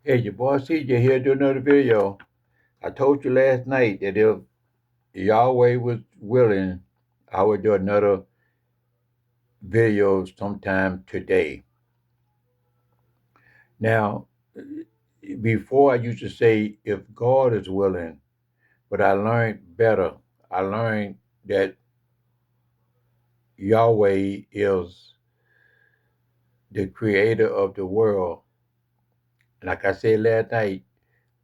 Hey, your boy CJ here doing another video. I told you last night that if Yahweh was willing, I would do another video sometime today. Now, before I used to say if God is willing, but I learned better. I learned that Yahweh is the creator of the world. Like I said last night,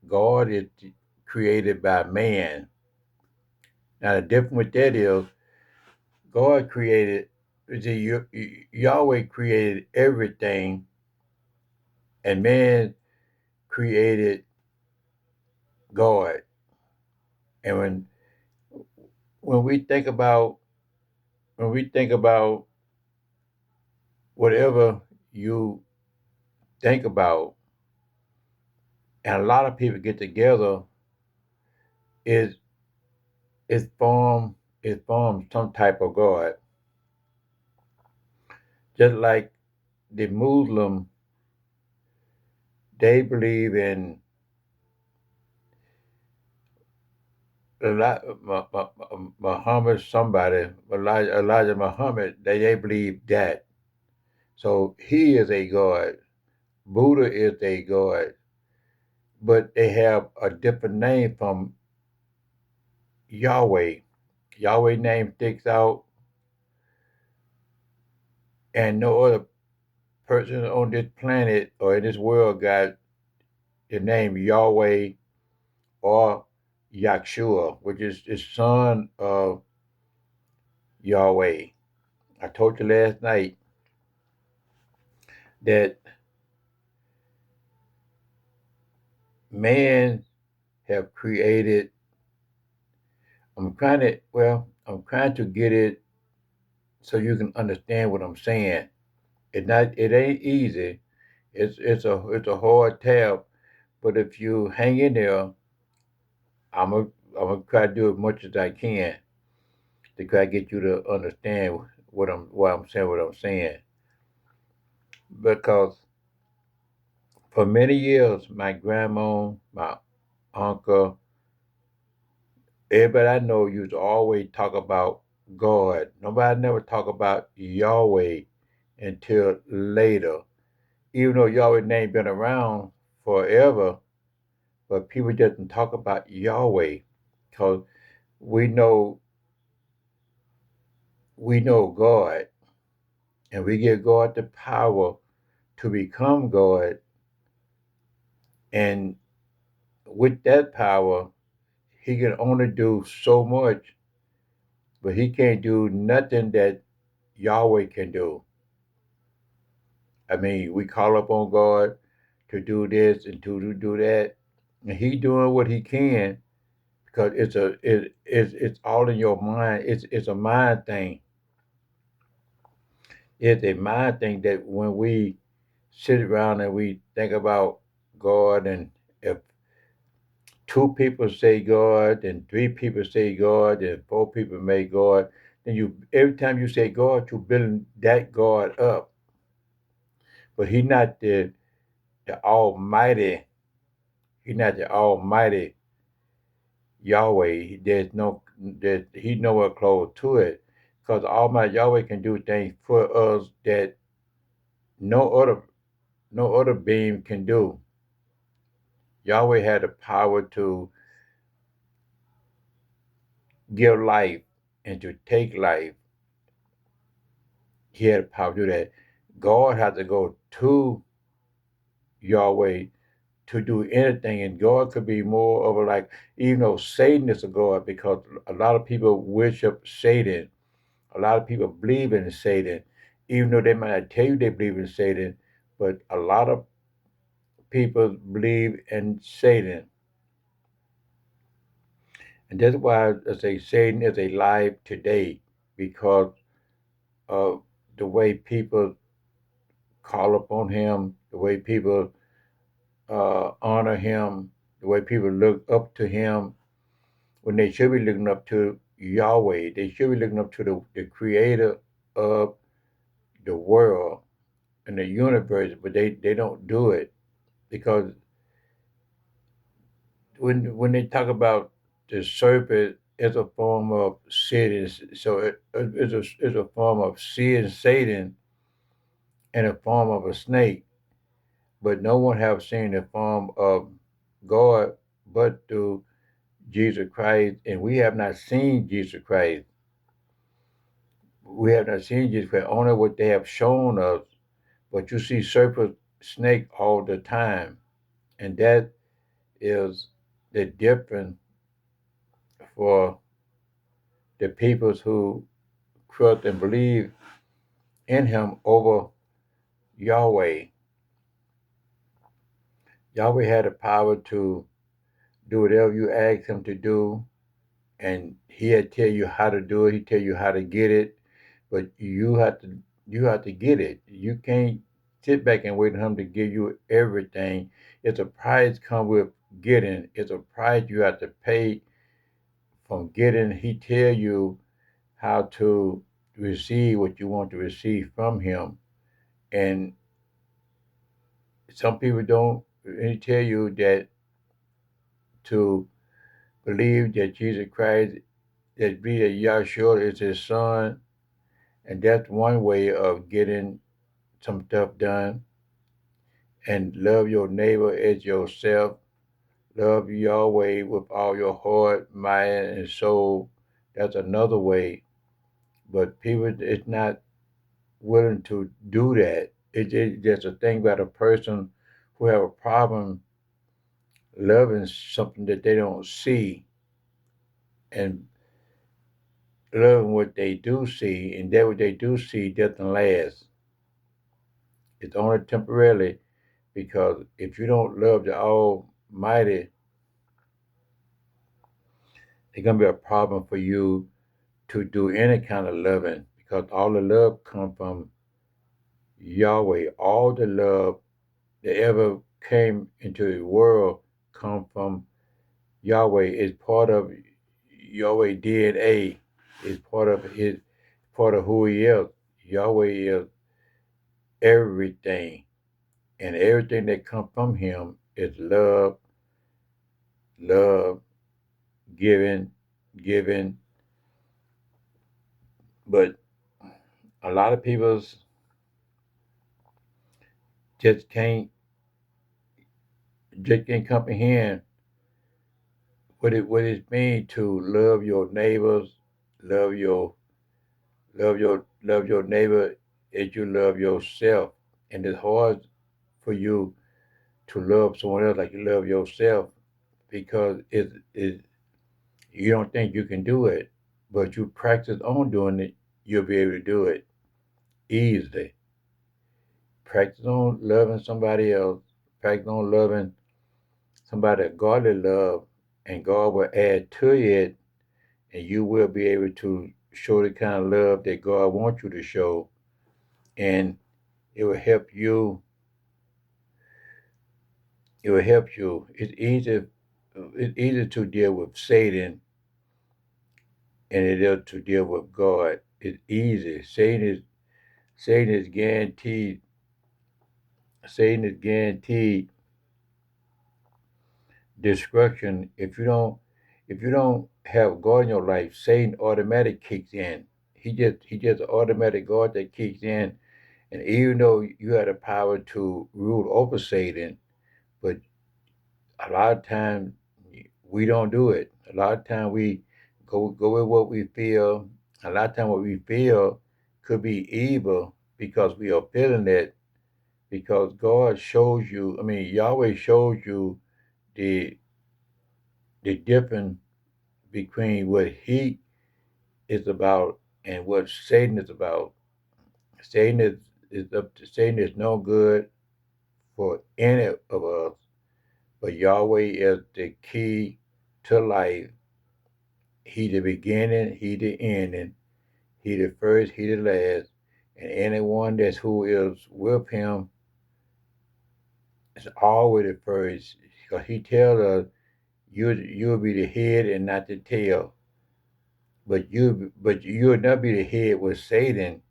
God is created by man. Now, the difference with that is God created, Yahweh created everything, and man created God. And when we think about when we think about whatever you think about, and a lot of people get together, is it form it forms some type of God. Just like the Muslim, they believe in Muhammad somebody, Elijah Muhammad, they believe that. So he is a god. Buddha is a god, but they have a different name from Yahweh. Yahweh name sticks out, and no other person on this planet or in this world got the name Yahweh or Yakshua, which is the son of Yahweh. I told you last night that man have created. I'm trying to get it so you can understand what I'm saying. It ain't easy. It's a hard task, but if you hang in there, I'm a I'm gonna try to do as much as I can to try to get you to understand what I'm saying. Because for many years, my grandma, my uncle, everybody I know used to always talk about God. Nobody never talk about Yahweh until later. Even though Yahweh's name been around forever, but people doesn't talk about Yahweh because we know we know God, and we give God the power to become God, and with that power, He can only do so much, but He can't do nothing that Yahweh can do. I mean, we call upon God to do this and to do that, and He doing what He can because it's all in your mind. It's a mind thing. It's a mind thing that when we sit around and we think about God, and if two people say God and three people say God and four people make God, then you every time you say God, you're building that God up. But He's not the Almighty. He's not the Almighty Yahweh. He's nowhere close to it. Because Almighty Yahweh can do things for us that no other no other being can do. Yahweh had the power to give life and to take life. He had the power to do that. God had to go to Yahweh to do anything, and God could be more of a like, even though Satan is a God, because a lot of people worship Satan. A lot of people believe in Satan, even though they might not tell you they believe in Satan, but a lot of people believe in Satan. And that's why I say Satan is alive today, because of the way people call upon him, the way people honor him, the way people look up to him when they should be looking up to Yahweh. They should be looking up to the creator of the world and the universe, but they don't do it because when they talk about the serpent as a form of sin, so it's a form of sin, Satan, in a form of a snake. But no one have seen the form of God but through Jesus Christ, and we have not seen Jesus Christ. We have not seen Jesus Christ, only what they have shown us. But you see serpent, snake all the time, and that is the difference for the peoples who trust and believe in Him over Yahweh. Yahweh had the power to do whatever you ask Him to do, and He'll tell you how to do it. He tell you how to get it, but you have to get it. You can't sit back and wait on Him to give you everything. It's a price come with getting. It's a price you have to pay from getting. He tell you how to receive what you want to receive from Him, and some people don't. He tell you that to believe that Jesus Christ, that be that Yahshua is His Son, and that's one way of getting some stuff done. And love your neighbor as yourself. Love Yahweh with all your heart, mind, and soul. That's another way. But people is not willing to do that. There's a thing about a person who have a problem loving something that they don't see and loving what they do see, and that what they do see doesn't last. It's only temporarily, because if you don't love the Almighty, it's gonna be a problem for you to do any kind of loving, because all the love comes from Yahweh. All the love that ever came into the world come from Yahweh. Is part of Yahweh DNA. Is part of who He is. Yahweh is everything, and everything that comes from Him is love, love, giving, giving. But a lot of people just can't just can't comprehend what it means to love your neighbors, love your love your neighbor as you love yourself. And it's hard for you to love someone else like you love yourself, because it you don't think you can do it, but you practice on doing it, you'll be able to do it easily. Practice on loving somebody else. Practice on loving somebody that godly love, and God will add to it, and you will be able to show the kind of love that God wants you to show, and it will help you. It will help you. It's easy to deal with Satan, and it is to deal with God. It's easy. Satan is guaranteed. Satan is guaranteed destruction. If you don't have God in your life, Satan automatic kicks in. He just automatic God that kicks in. And even though you have the power to rule over Satan, but a lot of times we don't do it. A lot of times we go with what we feel. A lot of times what we feel could be evil because we are feeling it, because God shows you, I mean, Yahweh shows you the difference between what He is about and what Satan is about. Satan Satan is no good for any of us, but Yahweh is the key to life. He the beginning, He the ending, He the first, He the last, and anyone that's who is with Him is always the first. Because He tells us you'll be the head and not the tail. But you'll not be the head with Satan.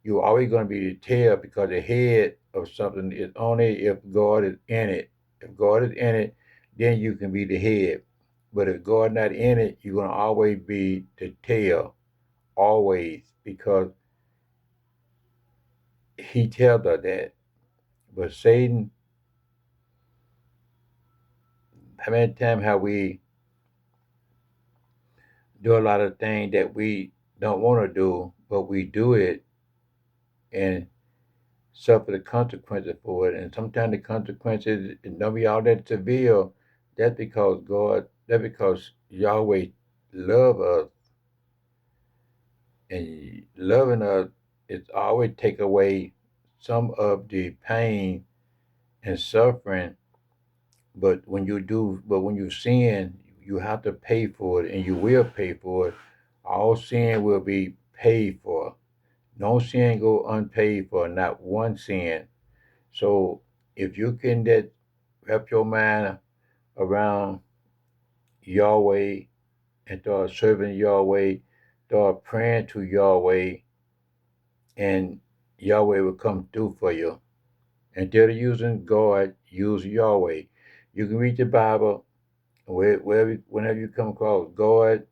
You're always going to be the tail, because the head of something is only if God is in it. If God is in it, then you can be the head. But if God not in it, you're gonna always be the tail, always, because He tells us that. But Satan, how many times have we do a lot of things that we don't want to do, but we do it and suffer the consequences for it. And sometimes the consequences don't be all that severe. That's because Yahweh love us, and loving us is always take away some of the pain and suffering. But when you sin, you have to pay for it, and you will pay for it. All sin will be paid for. No sin go unpaid for, not one sin. So if you can that wrap your mind around Yahweh and start serving Yahweh, start praying to Yahweh, and Yahweh will come through for you. Instead of using God, use Yahweh. You can read the Bible whenever you come across God,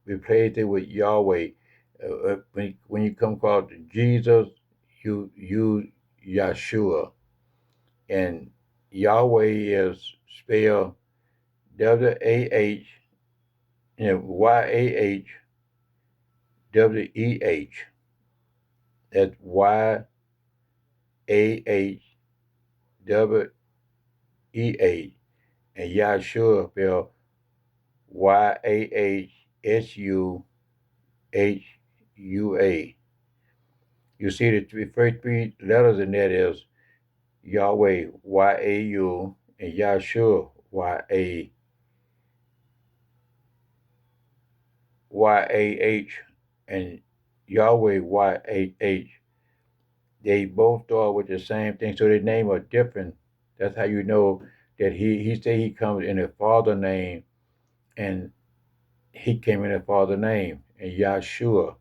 replace it with Yahweh. When you come across Jesus, you use Yeshua. And Yahweh is spelled WAH, YAHWEH. That's YAHWEH. And Yahshua spelled YAHSUHUA. You see the first three letters in that is Yahweh, YAU, and Yahshua, YAH, and Yahweh, YAH. They both start with the same thing, so their name are different. That's how you know that he said he comes in his father's name, and he came in his father's name, and Yahshua.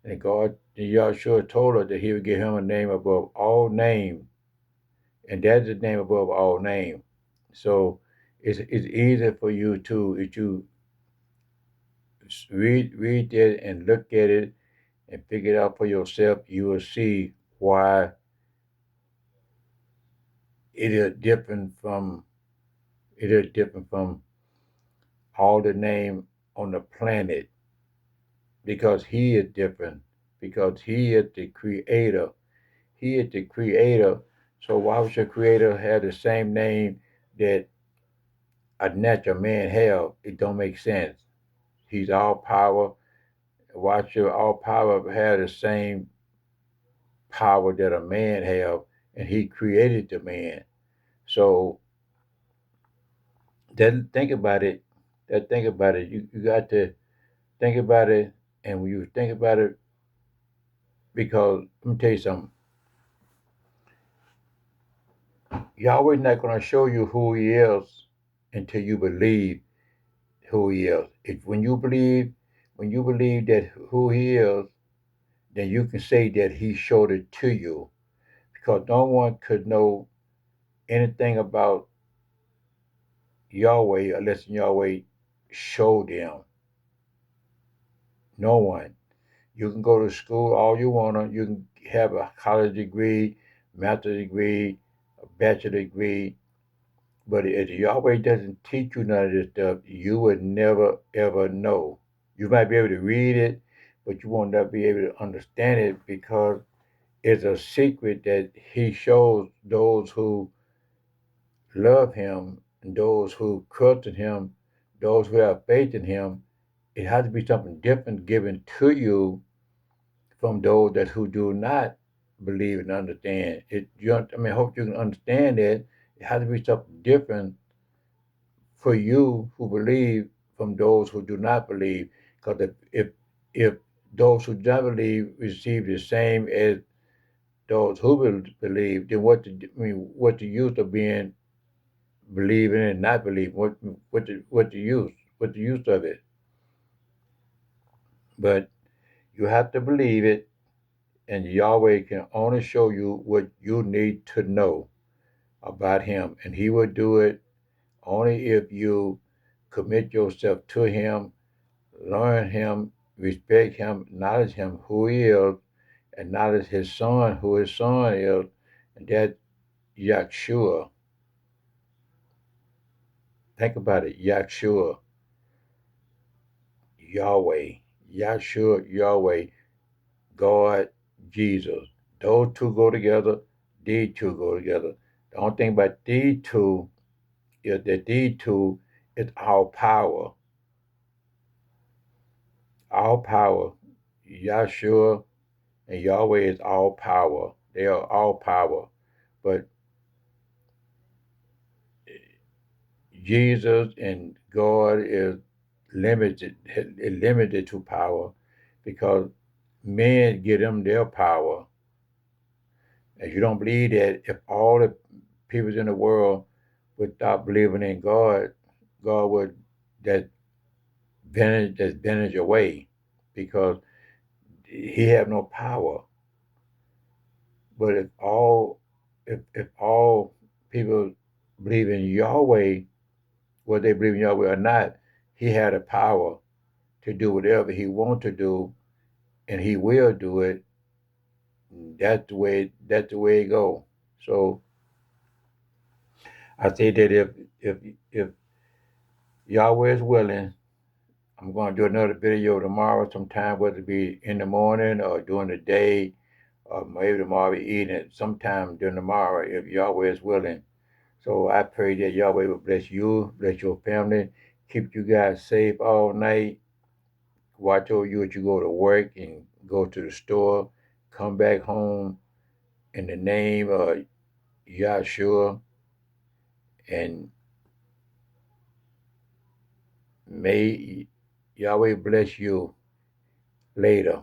And Yahshua told us that he would give him a name above all names, and that's the name above all names. So it's easy for you to, if you read it and look at it and figure it out for yourself, you will see why it is different from it is different from all the name on the planet, because he is different, because he is the creator. He is the creator. So why would your creator have the same name that a natural man have? It don't make sense. He's all power. Why should all power have the same power that a man have? And he created the man. So then think about it. Think about it. You got to think about it. And when you think about it, because let me tell you something, Yahweh's not going to show you who he is until you believe who he is. If when you believe that who he is, then you can say that he showed it to you, because no one could know anything about Yahweh unless Yahweh showed them. No one. You can go to school all you want. You can have a college degree, master's degree, a bachelor degree. But if Yahweh doesn't teach you none of this stuff, you would never ever know. You might be able to read it, but you won't not be able to understand it, because it's a secret that he shows those who love him and those who trust in him, those who have faith in him. It has to be something different given to you from those that who do not believe and understand. I hope you can understand that it has to be something different for you who believe from those who do not believe. Because if those who do not believe receive the same as those who believe, then what's the use of being believing and not believing? What the use? What's the use of it? But you have to believe it, and Yahweh can only show you what you need to know about Him, and He will do it Only if you commit yourself to Him, learn Him, respect Him, acknowledge Him who He is, acknowledge His Son who His Son is, and that Yahshua. Think about it, Yahshua, Yahweh, Yahshua, Yahweh, God, Jesus. Those two go together. These two go together. The only thing about these two is that these two is our power. Our power. Yahshua and Yahweh is all power. They are all power. But Jesus and God is limited to power because men give them their power. And you don't believe that if all the people in the world would stop believing in God, God would that vanish away because He have no power. But if all people believe in Yahweh, whether they believe in Yahweh or not, He had the power to do whatever He wants to do, and He will do it. That's the way it go. So I say that if Yahweh is willing, I'm going to do another video tomorrow sometime, whether it be in the morning or during the day, or maybe tomorrow evening, sometime during tomorrow, if Yahweh is willing. So I pray that Yahweh will bless you, bless your family, keep you guys safe all night, watch over you as you go to work and go to the store, come back home in the name of Yahshua, and may Yahweh bless you later.